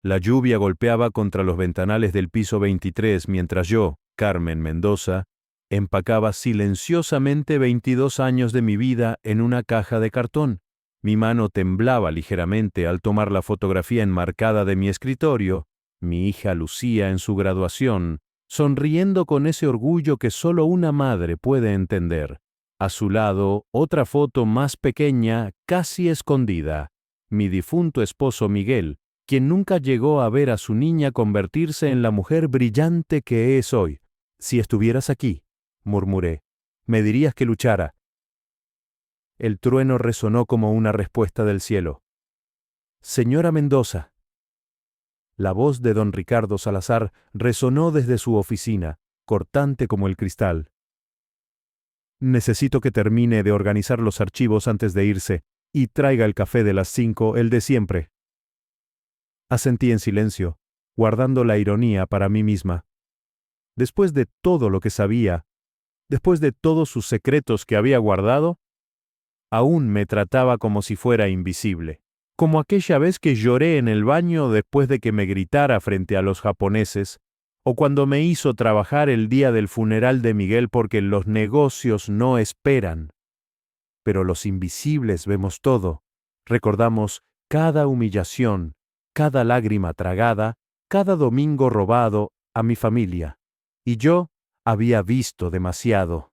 La lluvia golpeaba contra los ventanales del piso 23 mientras yo, Carmen Mendoza, empacaba silenciosamente 22 años de mi vida en una caja de cartón. Mi mano temblaba ligeramente al tomar la fotografía enmarcada de mi escritorio. Mi hija Lucía en su graduación, sonriendo con ese orgullo que solo una madre puede entender. A su lado, otra foto más pequeña, casi escondida. Mi difunto esposo Miguel, quien nunca llegó a ver a su niña convertirse en la mujer brillante que es hoy. Si estuvieras aquí, murmuré, me dirías que luchara. El trueno resonó como una respuesta del cielo. Señora Mendoza. La voz de don Ricardo Salazar resonó desde su oficina, cortante como el cristal. Necesito que termine de organizar los archivos antes de irse y traiga el café de las 5, el de siempre. Asentí en silencio, guardando la ironía para mí misma. Después de todo lo que sabía, después de todos sus secretos que había guardado, aún me trataba como si fuera invisible, como aquella vez que lloré en el baño después de que me gritara frente a los japoneses, o cuando me hizo trabajar el día del funeral de Miguel porque los negocios no esperan. Pero los invisibles vemos todo, recordamos cada humillación, cada lágrima tragada, cada domingo robado a mi familia. Y yo había visto demasiado.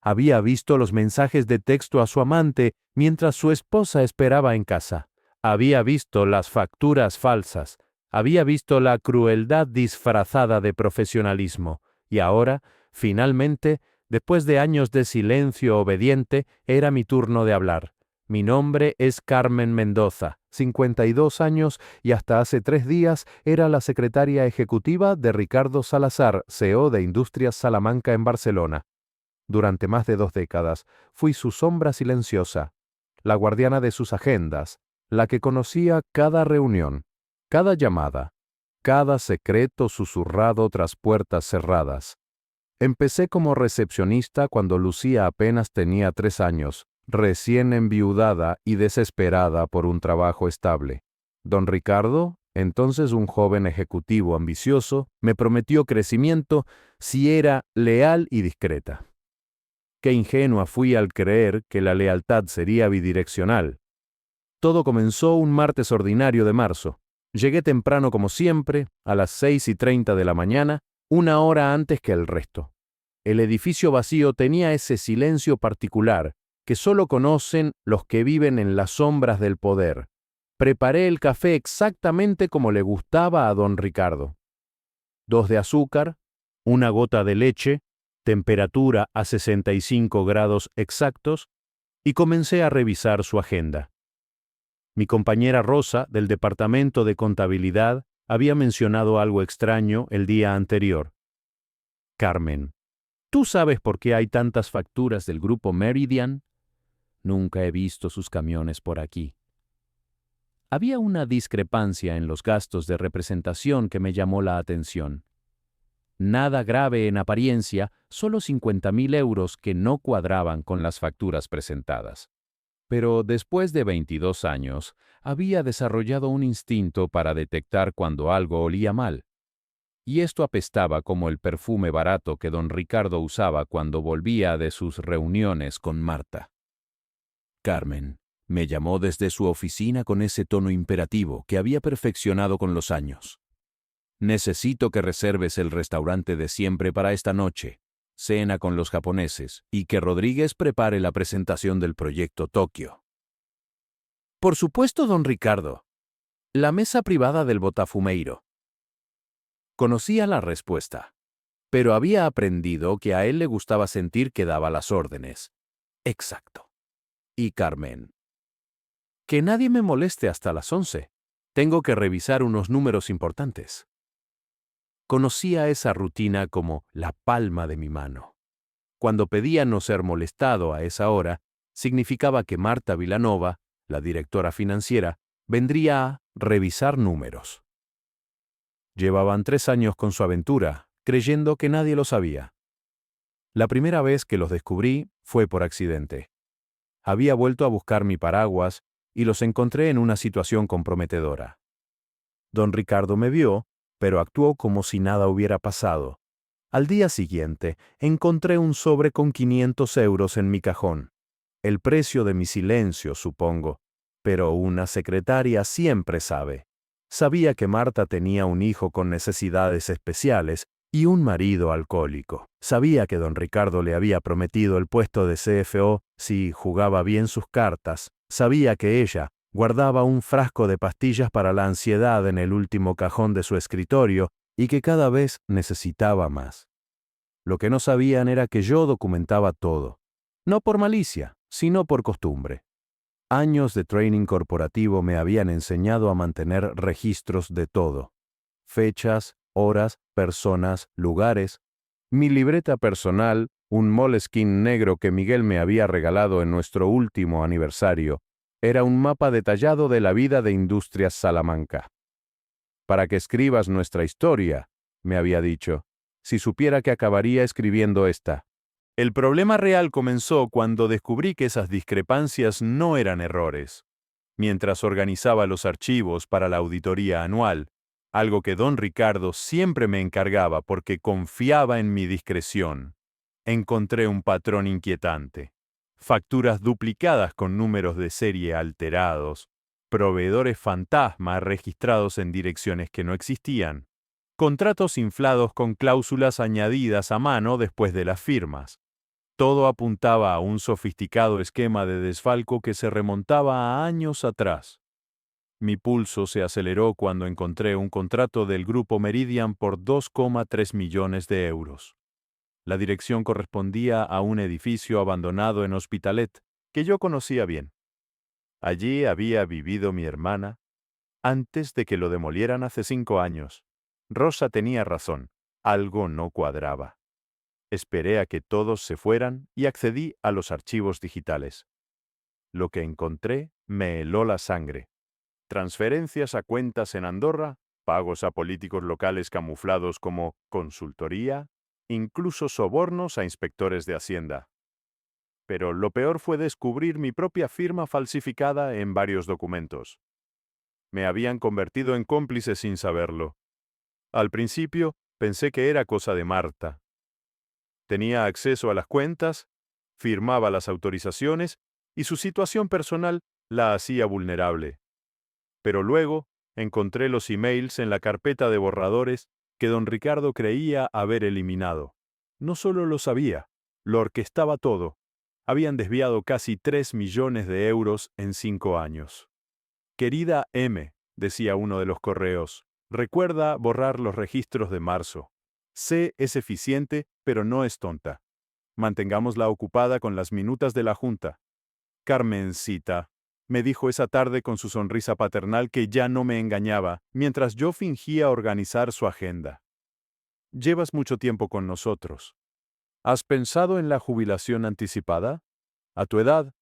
Había visto los mensajes de texto a su amante mientras su esposa esperaba en casa. Había visto las facturas falsas. Había visto la crueldad disfrazada de profesionalismo. Y ahora, finalmente, después de años de silencio obediente, era mi turno de hablar. Mi nombre es Carmen Mendoza, 52 años, y hasta hace 3 días era la secretaria ejecutiva de Ricardo Salazar, CEO de Industrias Salamanca en Barcelona. Durante más de 2 décadas fui su sombra silenciosa, la guardiana de sus agendas, la que conocía cada reunión, cada llamada, cada secreto susurrado tras puertas cerradas. Empecé como recepcionista cuando Lucía apenas tenía 3 años, recién enviudada y desesperada por un trabajo estable. Don Ricardo, entonces un joven ejecutivo ambicioso, me prometió crecimiento si era leal y discreta. Qué ingenua fui al creer que la lealtad sería bidireccional. Todo comenzó un martes ordinario de marzo. Llegué temprano como siempre, a las 6:30 de la mañana, 1 hora antes que el resto. El edificio vacío tenía ese silencio particular que solo conocen los que viven en las sombras del poder. Preparé el café exactamente como le gustaba a don Ricardo. 2 de azúcar, 1 gota de leche, temperatura a 65 grados exactos, y comencé a revisar su agenda. Mi compañera Rosa, del departamento de contabilidad, había mencionado algo extraño el día anterior. Carmen, ¿tú sabes por qué hay tantas facturas del grupo Meridian? Nunca he visto sus camiones por aquí. Había una discrepancia en los gastos de representación que me llamó la atención. Nada grave en apariencia, solo 50.000 euros que no cuadraban con las facturas presentadas. Pero después de 22 años, había desarrollado un instinto para detectar cuando algo olía mal. Y esto apestaba como el perfume barato que don Ricardo usaba cuando volvía de sus reuniones con Marta. Carmen, me llamó desde su oficina con ese tono imperativo que había perfeccionado con los años. Necesito que reserves el restaurante de siempre para esta noche, cena con los japoneses, y que Rodríguez prepare la presentación del proyecto Tokio. Por supuesto, don Ricardo. La mesa privada del Botafumeiro. Conocía la respuesta, pero había aprendido que a él le gustaba sentir que daba las órdenes. Exacto. Y Carmen. Que nadie me moleste hasta las 11. Tengo que revisar unos números importantes. Conocía esa rutina como la palma de mi mano. Cuando pedía no ser molestado a esa hora, significaba que Marta Vilanova, la directora financiera, vendría a revisar números. Llevaban 3 años con su aventura, creyendo que nadie lo sabía. La primera vez que los descubrí fue por accidente. Había vuelto a buscar mi paraguas y los encontré en una situación comprometedora. Don Ricardo me vio, pero actuó como si nada hubiera pasado. Al día siguiente, encontré un sobre con 500 euros en mi cajón. El precio de mi silencio, supongo. Pero una secretaria siempre sabe. Sabía que Marta tenía un hijo con necesidades especiales y un marido alcohólico. Sabía que don Ricardo le había prometido el puesto de CFO si jugaba bien sus cartas. Sabía que ella guardaba un frasco de pastillas para la ansiedad en el último cajón de su escritorio y que cada vez necesitaba más. Lo que no sabían era que yo documentaba todo. No por malicia, sino por costumbre. Años de training corporativo me habían enseñado a mantener registros de todo. Fechas, horas, personas, lugares. Mi libreta personal, un Moleskine negro que Miguel me había regalado en nuestro último aniversario, era un mapa detallado de la vida de Industrias Salamanca. Para que escribas nuestra historia, me había dicho, si supiera que acabaría escribiendo esta. El problema real comenzó cuando descubrí que esas discrepancias no eran errores. Mientras organizaba los archivos para la auditoría anual, algo que don Ricardo siempre me encargaba porque confiaba en mi discreción, encontré un patrón inquietante. Facturas duplicadas con números de serie alterados, proveedores fantasma registrados en direcciones que no existían, contratos inflados con cláusulas añadidas a mano después de las firmas. Todo apuntaba a un sofisticado esquema de desfalco que se remontaba a años atrás. Mi pulso se aceleró cuando encontré un contrato del Grupo Meridian por 2,3 millones de euros. La dirección correspondía a un edificio abandonado en Hospitalet, que yo conocía bien. Allí había vivido mi hermana antes de que lo demolieran hace 5 años. Rosa tenía razón, algo no cuadraba. Esperé a que todos se fueran y accedí a los archivos digitales. Lo que encontré me heló la sangre. Transferencias a cuentas en Andorra, pagos a políticos locales camuflados como consultoría, incluso sobornos a inspectores de Hacienda. Pero lo peor fue descubrir mi propia firma falsificada en varios documentos. Me habían convertido en cómplice sin saberlo. Al principio pensé que era cosa de Marta. Tenía acceso a las cuentas, firmaba las autorizaciones y su situación personal la hacía vulnerable. Pero luego encontré los emails en la carpeta de borradores que don Ricardo creía haber eliminado. No solo lo sabía, lo orquestaba todo. Habían desviado casi 3 millones de euros en 5 años. Querida M, decía uno de los correos, recuerda borrar los registros de marzo. C es eficiente, pero no es tonta. Mantengámosla ocupada con las minutas de la junta. Carmencita, me dijo esa tarde con su sonrisa paternal que ya no me engañaba, mientras yo fingía organizar su agenda. Llevas mucho tiempo con nosotros. ¿Has pensado en la jubilación anticipada? A tu edad,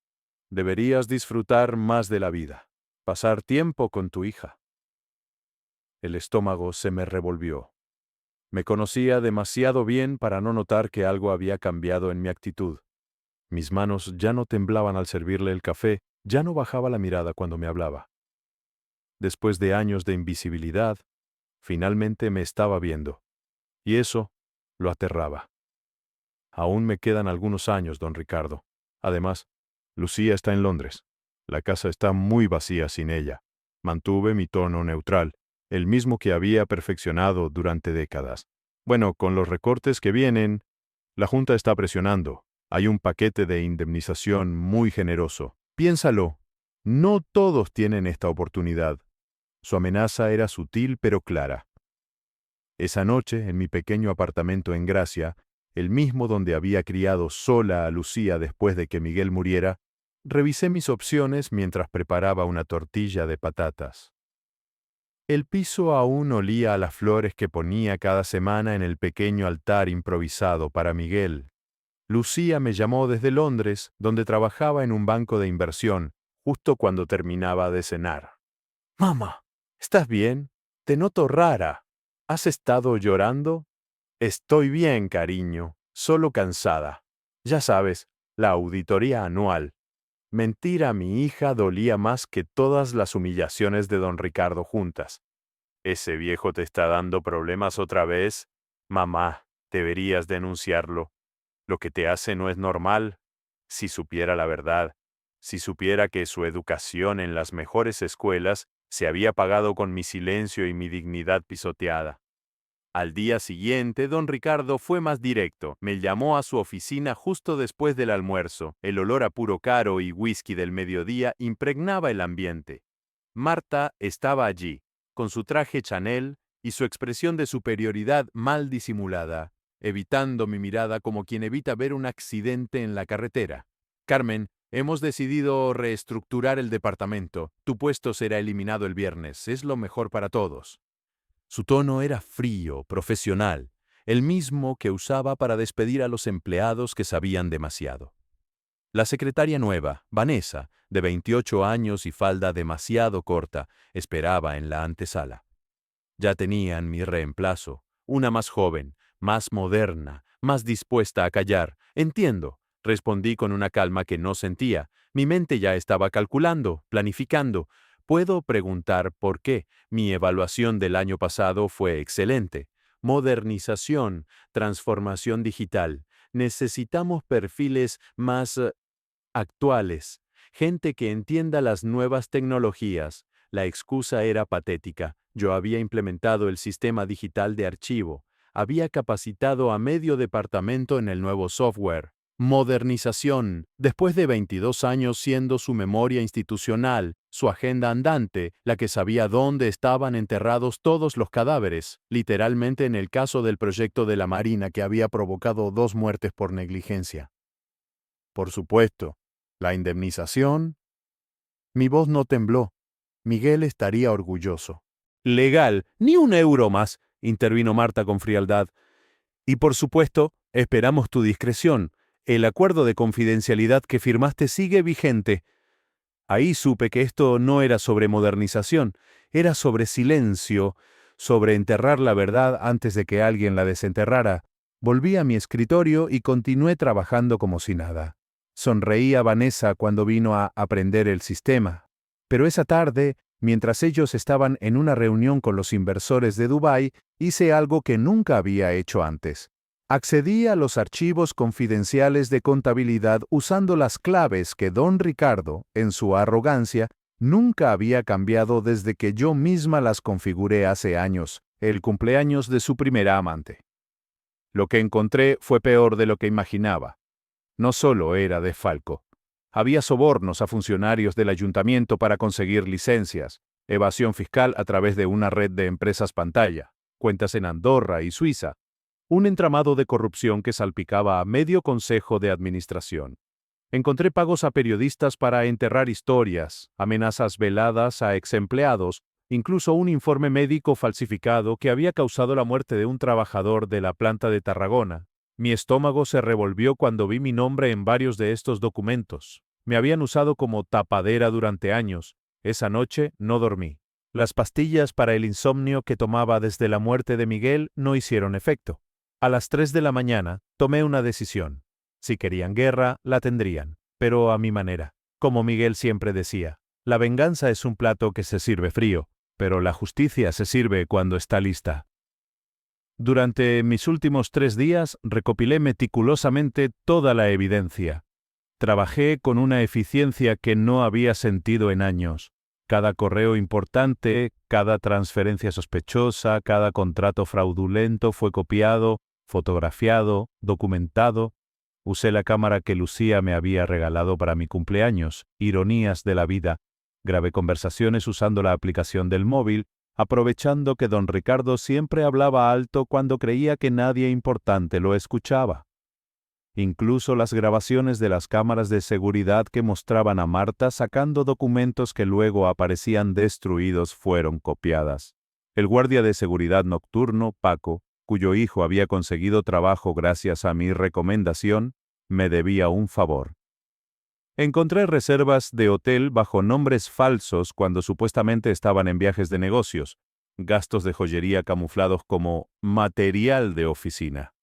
deberías disfrutar más de la vida, pasar tiempo con tu hija. El estómago se me revolvió. Me conocía demasiado bien para no notar que algo había cambiado en mi actitud. Mis manos ya no temblaban al servirle el café, ya no bajaba la mirada cuando me hablaba. Después de años de invisibilidad, finalmente me estaba viendo. Y eso lo aterraba. Aún me quedan algunos años, don Ricardo. Además, Lucía está en Londres. La casa está muy vacía sin ella. Mantuve mi tono neutral, el mismo que había perfeccionado durante décadas. Bueno, con los recortes que vienen, la Junta está presionando. Hay un paquete de indemnización muy generoso. Piénsalo, no todos tienen esta oportunidad. Su amenaza era sutil pero clara. Esa noche, en mi pequeño apartamento en Gracia, el mismo donde había criado sola a Lucía después de que Miguel muriera, revisé mis opciones mientras preparaba una tortilla de patatas. El piso aún olía a las flores que ponía cada semana en el pequeño altar improvisado para Miguel. Lucía me llamó desde Londres, donde trabajaba en un banco de inversión, justo cuando terminaba de cenar. «Mamá, ¿estás bien? Te noto rara. ¿Has estado llorando?» «Estoy bien, cariño, solo cansada. Ya sabes, la auditoría anual. Mentir a mi hija dolía más que todas las humillaciones de don Ricardo juntas. ¿Ese viejo te está dando problemas otra vez? Mamá, deberías denunciarlo. Lo que te hace no es normal. Si supiera la verdad, si supiera que su educación en las mejores escuelas se había pagado con mi silencio y mi dignidad pisoteada. Al día siguiente, don Ricardo fue más directo. Me llamó a su oficina justo después del almuerzo. El olor a puro caro y whisky del mediodía impregnaba el ambiente. Marta estaba allí, con su traje Chanel y su expresión de superioridad mal disimulada, evitando mi mirada como quien evita ver un accidente en la carretera. Carmen, hemos decidido reestructurar el departamento. Tu puesto será eliminado el viernes. Es lo mejor para todos. Su tono era frío, profesional, el mismo que usaba para despedir a los empleados que sabían demasiado. La secretaria nueva, Vanessa, de 28 años y falda demasiado corta, esperaba en la antesala. Ya tenían mi reemplazo, una más joven, más moderna, más dispuesta a callar. Entiendo, respondí con una calma que no sentía. Mi mente ya estaba calculando, planificando. Puedo preguntar por qué. Mi evaluación del año pasado fue excelente. Modernización, transformación digital. Necesitamos perfiles más actuales, gente que entienda las nuevas tecnologías. La excusa era patética. Yo había implementado el sistema digital de archivo, había capacitado a medio departamento en el nuevo software. Modernización, después de 22 años siendo su memoria institucional, su agenda andante, la que sabía dónde estaban enterrados todos los cadáveres, literalmente en el caso del proyecto de la Marina que había provocado 2 muertes por negligencia. Por supuesto, la indemnización. Mi voz no tembló. Miguel estaría orgulloso. Legal, ni un euro más, intervino Marta con frialdad. Y por supuesto, esperamos tu discreción. El acuerdo de confidencialidad que firmaste sigue vigente. Ahí supe que esto no era sobre modernización, era sobre silencio, sobre enterrar la verdad antes de que alguien la desenterrara. Volví a mi escritorio y continué trabajando como si nada. Sonreí a Vanessa cuando vino a aprender el sistema. Pero esa tarde, mientras ellos estaban en una reunión con los inversores de Dubái, hice algo que nunca había hecho antes. Accedí a los archivos confidenciales de contabilidad usando las claves que don Ricardo, en su arrogancia, nunca había cambiado desde que yo misma las configuré hace años, el cumpleaños de su primera amante. Lo que encontré fue peor de lo que imaginaba. No solo era desfalco. Había sobornos a funcionarios del ayuntamiento para conseguir licencias, evasión fiscal a través de una red de empresas pantalla, cuentas en Andorra y Suiza, un entramado de corrupción que salpicaba a medio consejo de administración. Encontré pagos a periodistas para enterrar historias, amenazas veladas a exempleados, incluso un informe médico falsificado que había causado la muerte de un trabajador de la planta de Tarragona. Mi estómago se revolvió cuando vi mi nombre en varios de estos documentos. Me habían usado como tapadera durante años. Esa noche no dormí. Las pastillas para el insomnio que tomaba desde la muerte de Miguel no hicieron efecto. A las 3 de la mañana tomé una decisión. Si querían guerra, la tendrían, pero a mi manera. Como Miguel siempre decía, la venganza es un plato que se sirve frío, pero la justicia se sirve cuando está lista. Durante mis últimos 3 días recopilé meticulosamente toda la evidencia. Trabajé con una eficiencia que no había sentido en años. Cada correo importante, cada transferencia sospechosa, cada contrato fraudulento fue copiado, fotografiado, documentado. Usé la cámara que Lucía me había regalado para mi cumpleaños, ironías de la vida. Grabé conversaciones usando la aplicación del móvil, aprovechando que don Ricardo siempre hablaba alto cuando creía que nadie importante lo escuchaba. Incluso las grabaciones de las cámaras de seguridad que mostraban a Marta sacando documentos que luego aparecían destruidos fueron copiadas. El guardia de seguridad nocturno, Paco, cuyo hijo había conseguido trabajo gracias a mi recomendación, me debía un favor. Encontré reservas de hotel bajo nombres falsos cuando supuestamente estaban en viajes de negocios, gastos de joyería camuflados como material de oficina.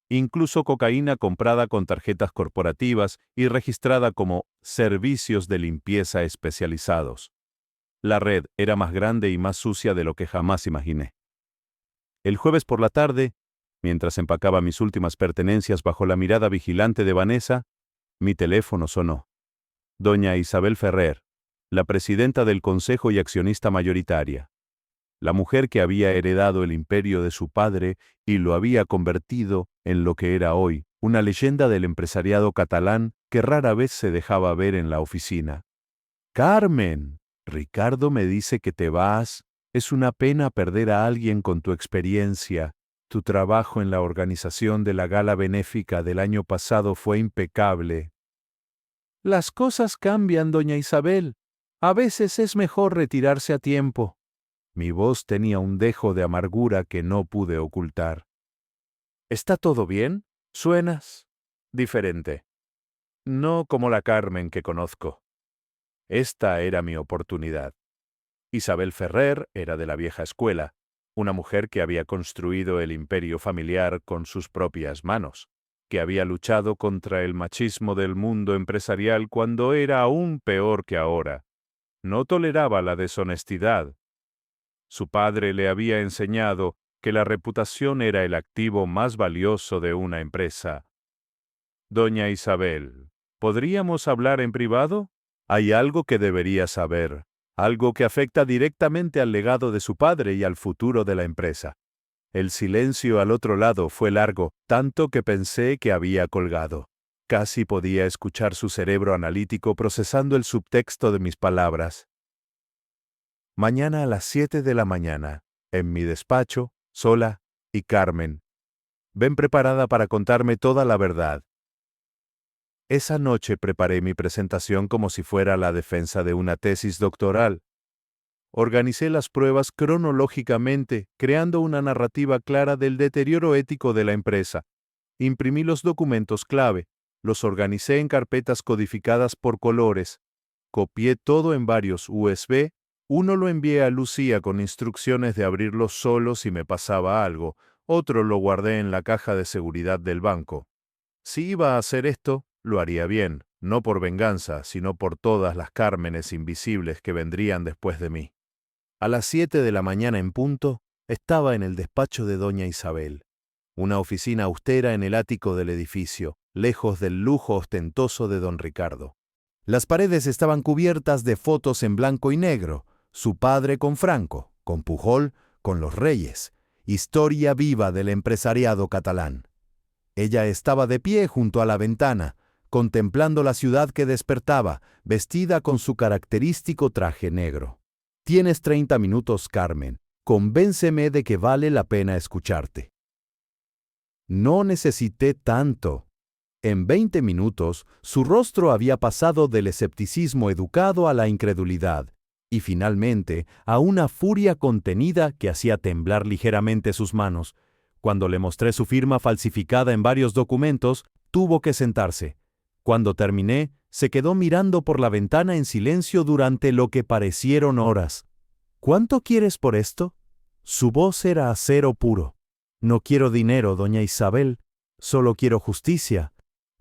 Incluso cocaína comprada con tarjetas corporativas y registrada como servicios de limpieza especializados. La red era más grande y más sucia de lo que jamás imaginé. El jueves por la tarde, mientras empacaba mis últimas pertenencias bajo la mirada vigilante de Vanessa, mi teléfono sonó. Doña Isabel Ferrer, la presidenta del Consejo y accionista mayoritaria. La mujer que había heredado el imperio de su padre y lo había convertido en lo que era hoy, una leyenda del empresariado catalán que rara vez se dejaba ver en la oficina. Carmen, Ricardo me dice que te vas. Es una pena perder a alguien con tu experiencia. Tu trabajo en la organización de la gala benéfica del año pasado fue impecable. Las cosas cambian, doña Isabel. A veces es mejor retirarse a tiempo. Mi voz tenía un dejo de amargura que no pude ocultar. ¿Está todo bien? Suenas diferente. No como la Carmen que conozco. Esta era mi oportunidad. Isabel Ferrer era de la vieja escuela, una mujer que había construido el imperio familiar con sus propias manos, que había luchado contra el machismo del mundo empresarial cuando era aún peor que ahora. No toleraba la deshonestidad. Su padre le había enseñado que la reputación era el activo más valioso de una empresa. Doña Isabel, ¿podríamos hablar en privado? Hay algo que debería saber, algo que afecta directamente al legado de su padre y al futuro de la empresa. El silencio al otro lado fue largo, tanto que pensé que había colgado. Casi podía escuchar su cerebro analítico procesando el subtexto de mis palabras. Mañana a las 7 de la mañana, en mi despacho, sola y Carmen. Ven preparada para contarme toda la verdad. Esa noche preparé mi presentación como si fuera la defensa de una tesis doctoral. Organicé las pruebas cronológicamente, creando una narrativa clara del deterioro ético de la empresa. Imprimí los documentos clave, los organicé en carpetas codificadas por colores. Copié todo en varios USB. Uno lo envié a Lucía con instrucciones de abrirlo solo si me pasaba algo. Otro lo guardé en la caja de seguridad del banco. Si iba a hacer esto, lo haría bien, no por venganza, sino por todas las Cármenes invisibles que vendrían después de mí. A las 7 de la mañana en punto, estaba en el despacho de doña Isabel, una oficina austera en el ático del edificio, lejos del lujo ostentoso de don Ricardo. Las paredes estaban cubiertas de fotos en blanco y negro, su padre con Franco, con Pujol, con los Reyes, historia viva del empresariado catalán. Ella estaba de pie junto a la ventana, contemplando la ciudad que despertaba, vestida con su característico traje negro. Tienes 30 minutos, Carmen. Convénceme de que vale la pena escucharte. No necesité tanto. En 20 minutos, su rostro había pasado del escepticismo educado a la incredulidad, y finalmente a una furia contenida que hacía temblar ligeramente sus manos. Cuando le mostré su firma falsificada en varios documentos, tuvo que sentarse. Cuando terminé, se quedó mirando por la ventana en silencio durante lo que parecieron horas. ¿Cuánto quieres por esto? Su voz era acero puro. No quiero dinero, doña Isabel, solo quiero justicia.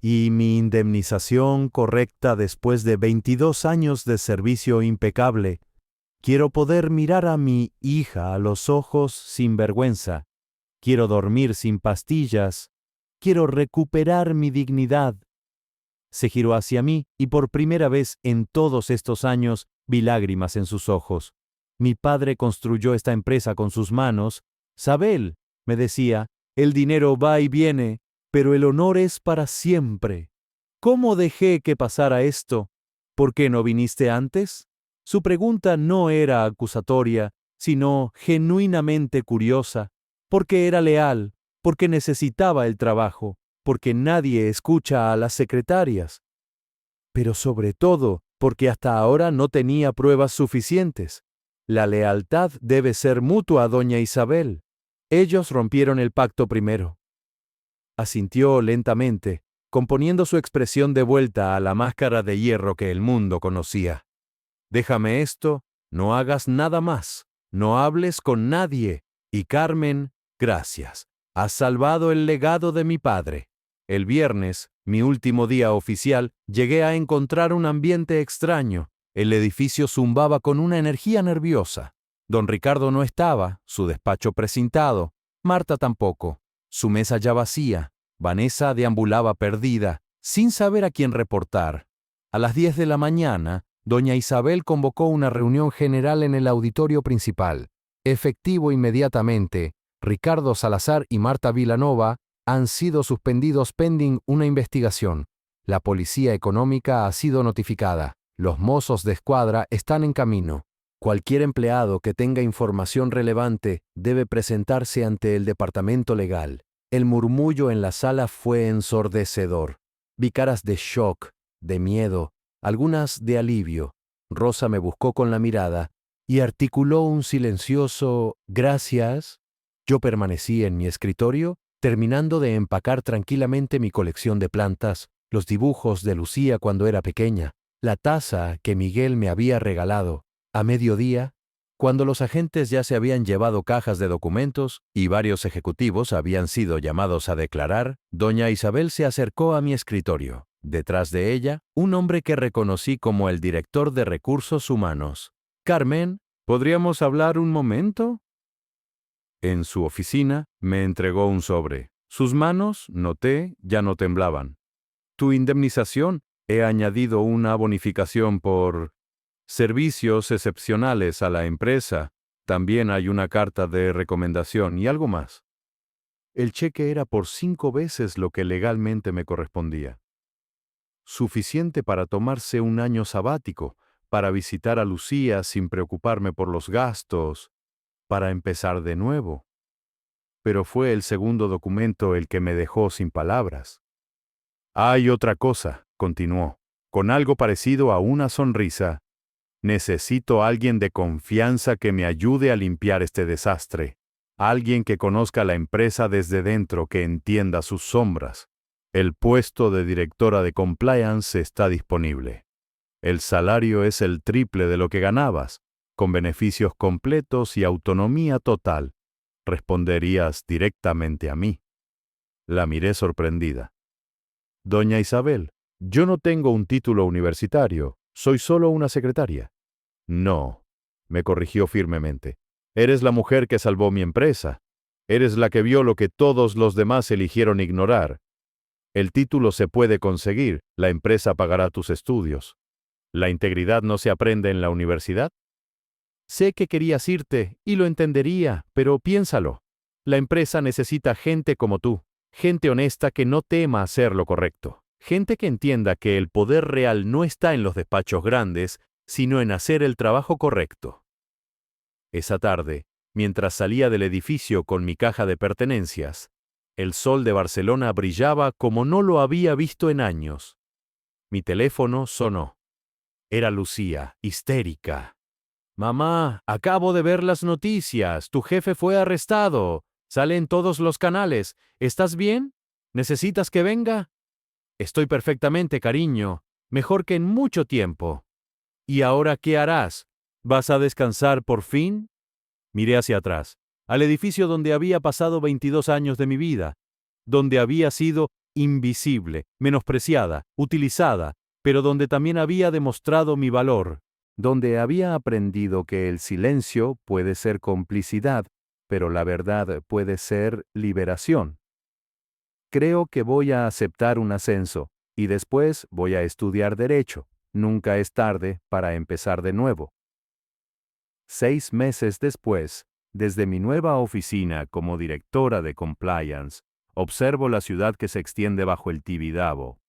Y mi indemnización correcta después de 22 años de servicio impecable. Quiero poder mirar a mi hija a los ojos sin vergüenza. Quiero dormir sin pastillas. Quiero recuperar mi dignidad. Se giró hacia mí y por primera vez en todos estos años vi lágrimas en sus ojos. Mi padre construyó esta empresa con sus manos. Sabel, me decía, el dinero va y viene, pero el honor es para siempre. ¿Cómo dejé que pasara esto? ¿Por qué no viniste antes? Su pregunta no era acusatoria, sino genuinamente curiosa, porque era leal, porque necesitaba el trabajo, porque nadie escucha a las secretarias. Pero sobre todo, porque hasta ahora no tenía pruebas suficientes. La lealtad debe ser mutua, doña Isabel. Ellos rompieron el pacto primero. Asintió lentamente, componiendo su expresión de vuelta a la máscara de hierro que el mundo conocía. Déjame esto, no hagas nada más, no hables con nadie. Y Carmen, gracias. Has salvado el legado de mi padre. El viernes, mi último día oficial, llegué a encontrar un ambiente extraño. El edificio zumbaba con una energía nerviosa. Don Ricardo no estaba, su despacho precintado, Marta tampoco, su mesa ya vacía. Vanessa deambulaba perdida, sin saber a quién reportar. A las 10 de la mañana, doña Isabel convocó una reunión general en el auditorio principal. Efectivo inmediatamente, Ricardo Salazar y Marta Vilanova han sido suspendidos pending una investigación. La policía económica ha sido notificada. Los mozos de escuadra están en camino. Cualquier empleado que tenga información relevante debe presentarse ante el departamento legal. El murmullo en la sala fue ensordecedor. Vi caras de shock, de miedo, algunas de alivio. Rosa me buscó con la mirada y articuló un silencioso «gracias». Yo permanecí en mi escritorio, terminando de empacar tranquilamente mi colección de plantas, los dibujos de Lucía cuando era pequeña, la taza que Miguel me había regalado. A mediodía, cuando los agentes ya se habían llevado cajas de documentos y varios ejecutivos habían sido llamados a declarar, doña Isabel se acercó a mi escritorio. Detrás de ella, un hombre que reconocí como el director de Recursos Humanos. «Carmen, ¿podríamos hablar un momento?» En su oficina, me entregó un sobre. Sus manos, noté, ya no temblaban. «Tu indemnización, he añadido una bonificación por servicios excepcionales a la empresa. También hay una carta de recomendación y algo más». El cheque era por 5 veces lo que legalmente me correspondía. Suficiente para tomarse un año sabático, para visitar a Lucía sin preocuparme por los gastos, para empezar de nuevo. Pero fue el segundo documento el que me dejó sin palabras. «Hay otra cosa», continuó, con algo parecido a una sonrisa. «Necesito a alguien de confianza que me ayude a limpiar este desastre. Alguien que conozca la empresa desde dentro, que entienda sus sombras. El puesto de directora de compliance está disponible. El salario es el triple de lo que ganabas, con beneficios completos y autonomía total. Responderías directamente a mí». La miré sorprendida. «Doña Isabel, yo no tengo un título universitario, soy solo una secretaria». «No», me corrigió firmemente. «Eres la mujer que salvó mi empresa. Eres la que vio lo que todos los demás eligieron ignorar. El título se puede conseguir, la empresa pagará tus estudios. ¿La integridad no se aprende en la universidad?» «Sé que querías irte, y lo entendería, pero piénsalo. La empresa necesita gente como tú, gente honesta que no tema hacer lo correcto, gente que entienda que el poder real no está en los despachos grandes, sino en hacer el trabajo correcto». Esa tarde, mientras salía del edificio con mi caja de pertenencias, el sol de Barcelona brillaba como no lo había visto en años. Mi teléfono sonó. Era Lucía, histérica. «Mamá, acabo de ver las noticias. Tu jefe fue arrestado. Sale en todos los canales. ¿Estás bien? ¿Necesitas que venga?» «Estoy perfectamente, cariño. Mejor que en mucho tiempo». «¿Y ahora qué harás? ¿Vas a descansar por fin?» Miré hacia atrás, al edificio donde había pasado 22 años de mi vida, donde había sido invisible, menospreciada, utilizada, pero donde también había demostrado mi valor, donde había aprendido que el silencio puede ser complicidad, pero la verdad puede ser liberación. Creo que voy a aceptar un ascenso, y después voy a estudiar Derecho. Nunca es tarde para empezar de nuevo. 6 meses después, desde mi nueva oficina como directora de compliance, observo la ciudad que se extiende bajo el Tibidabo.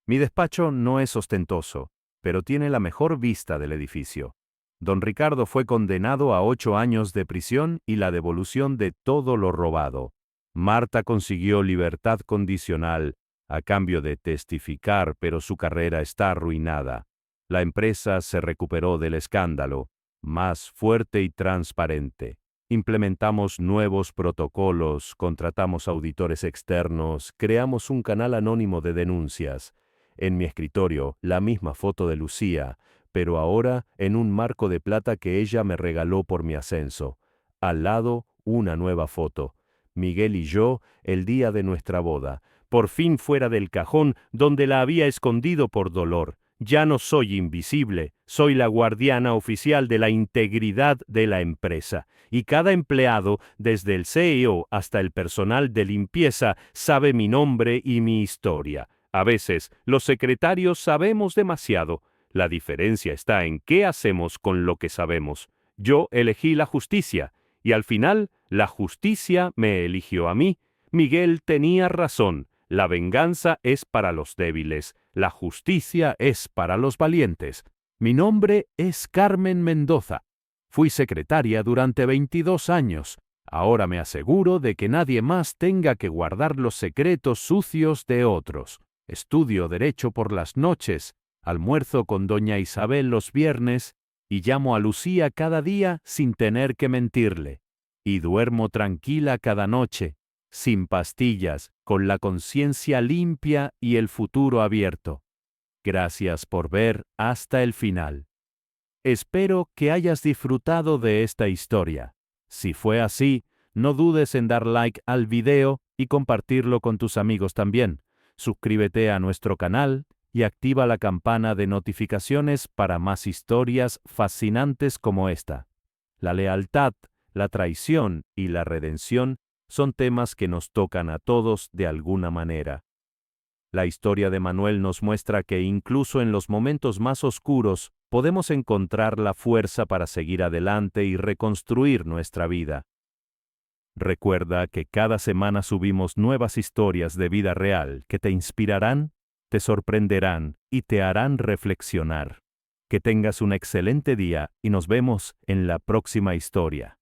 Mi despacho no es ostentoso, pero tiene la mejor vista del edificio. Don Ricardo fue condenado a 8 años de prisión y la devolución de todo lo robado. Marta consiguió libertad condicional a cambio de testificar, pero su carrera está arruinada. La empresa se recuperó del escándalo, más fuerte y transparente. Implementamos nuevos protocolos, contratamos auditores externos, creamos un canal anónimo de denuncias. En mi escritorio, la misma foto de Lucía, pero ahora en un marco de plata que ella me regaló por mi ascenso. Al lado, una nueva foto. Miguel y yo, el día de nuestra boda, por fin fuera del cajón donde la había escondido por dolor. Ya no soy invisible, soy la guardiana oficial de la integridad de la empresa, y cada empleado, desde el CEO hasta el personal de limpieza, sabe mi nombre y mi historia. A veces, los secretarios sabemos demasiado. La diferencia está en qué hacemos con lo que sabemos. Yo elegí la justicia, y al final, la justicia me eligió a mí. Miguel tenía razón. La venganza es para los débiles, la justicia es para los valientes. Mi nombre es Carmen Mendoza. Fui secretaria durante 22 años. Ahora me aseguro de que nadie más tenga que guardar los secretos sucios de otros. Estudio derecho por las noches, almuerzo con doña Isabel los viernes y llamo a Lucía cada día sin tener que mentirle. Y duermo tranquila cada noche, sin pastillas, con la conciencia limpia y el futuro abierto. Gracias por ver hasta el final. Espero que hayas disfrutado de esta historia. Si fue así, no dudes en dar like al video y compartirlo con tus amigos también. Suscríbete a nuestro canal y activa la campana de notificaciones para más historias fascinantes como esta. La lealtad, la traición y la redención son temas que nos tocan a todos de alguna manera. La historia de Manuel nos muestra que incluso en los momentos más oscuros podemos encontrar la fuerza para seguir adelante y reconstruir nuestra vida. Recuerda que cada semana subimos nuevas historias de vida real que te inspirarán, te sorprenderán y te harán reflexionar. Que tengas un excelente día y nos vemos en la próxima historia.